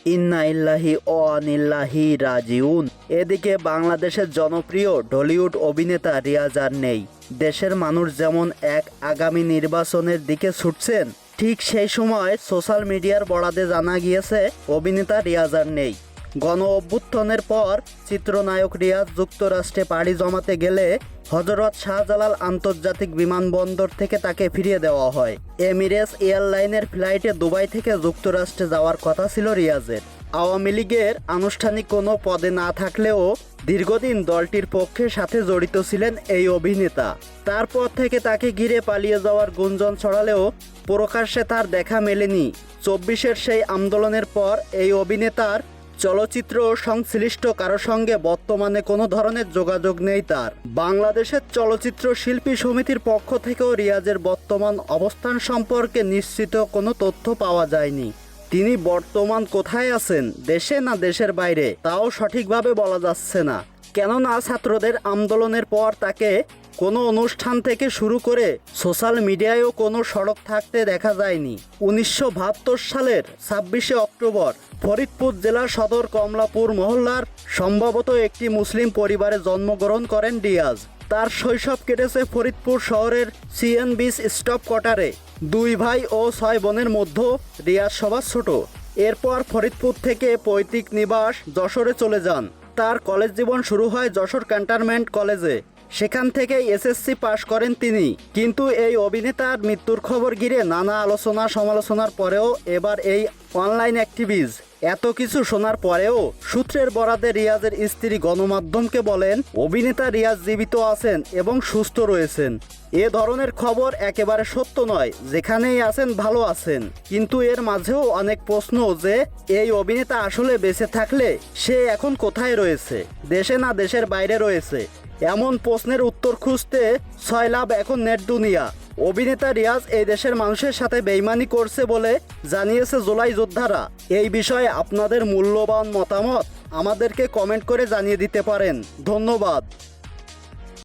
ইন্না ইল্লাহি ওয়া ইন্নাইলাইহি রাজিউন। এদিকে বাংলাদেশের জনপ্রিয় ঢলিউড অভিনেতা রিয়াজ আর নেই। দেশের মানুষ যেমন এক আগামী নির্বাচনের দিকে ছুটছেন, ঠিক সেই সময় সোশ্যাল মিডিয়ার বরাতে জানা গিয়েছে অভিনেতা রিয়াজ আর নেই। গণ অভ্যুত্থানের পর চিত্রনায়ক রিয়াজ যুক্তরাষ্ট্রে পাড়ি জমাতে গেলে হযরত শাহজালাল আন্তর্জাতিক বিমানবন্দর থেকে তাকে ফিরিয়ে দেওয়া হয়। এমিরেটস এয়ারলাইনের ফ্লাইটে দুবাই থেকে যুক্তরাষ্ট্রে যাওয়ার কথা ছিল রিয়াজের। আওয়ামী লীগের আনুষ্ঠানিক কোনো পদে না থাকলেও দীর্ঘদিন দলটির পক্ষের সাথে জড়িত ছিলেন এই অভিনেতা। তারপর থেকে তাকে ঘিরে পালিয়ে যাওয়ার গুঞ্জন ছড়ালেও প্রকাশ্যে তার দেখা মেলেনি। 24-এর সেই আন্দোলনের পর এই অভিনেতার চলচ্চিত্র সংশ্লিষ্ট কারো সঙ্গে বর্তমানে কোনো ধরনের যোগাযোগ নেই তার। বাংলাদেশের চলচ্চিত্র শিল্পী সমিতির পক্ষ থেকেও রিয়াজের বর্তমান অবস্থান সম্পর্কে নিশ্চিত কোনো তথ্য পাওয়া যায়নি। তিনি বর্তমান কোথায় আছেন, দেশে না দেশের বাইরে, তাও সঠিকভাবে বলা যাচ্ছে না। কেননা ছাত্রদের আন্দোলনের পর তাকে কোনো অনুষ্ঠান থেকে শুরু করে সোশ্যাল মিডিয়ায়ও কোনো সড়ক থাকতে দেখা যায়নি। 1972 সালের 26শে অক্টোবর ফরিদপুর জেলার সদর কমলাপুর মহল্লার সম্ভবত একটি মুসলিম পরিবারে জন্মগ্রহণ করেন রিয়াজ। তার শৈশব কেটেছে ফরিদপুর শহরের সিএনবিস স্টপ কোয়ার্টারে। 2 ভাই ও 6 বোনের মধ্যে রিয়াজ সবার ছোট। এরপর ফরিদপুর থেকে পৈতৃক নিবাস যশোরে চলে যান। তার কলেজ জীবন শুরু হয় যশোর ক্যান্টনমেন্ট কলেজে। সেখান থেকে এসএসসি পাশ করেন তিনি। কিন্তু এই অভিনেতার মৃত্যুর খবর ঘিরে নানা আলোচনা সমালোচনার পরেও এবার এই অনলাইন অ্যাক্টিভিস্ট এত কিছু শোনার পরেও সূত্রের বরাতে রিয়াজের স্ত্রী গণমাধ্যমকে বলেন অভিনেতা রিয়াজ জীবিত আছেন এবং সুস্থ রয়েছেন। এ ধরনের খবর একেবারে সত্য নয়, যেখানেই আছেন ভালো আছেন। কিন্তু এর মাঝেও অনেক প্রশ্ন যে এই অভিনেতা আসলে বেঁচে থাকলে সে এখন কোথায় রয়েছে, দেশে না দেশের বাইরে রয়েছে, এমন প্রশ্নের উত্তর খুঁজতে সয়লাব এখন নেট দুনিয়া। অভিনেতা রিয়াজ এই দেশের মানুষের সাথে বেইমানি করছে বলে জানিয়েছে জুলাই যোদ্ধারা। এই বিষয়ে আপনাদের মূল্যবান মতামত আমাদেরকে কমেন্ট করে জানিয়ে দিতে পারেন। ধন্যবাদ।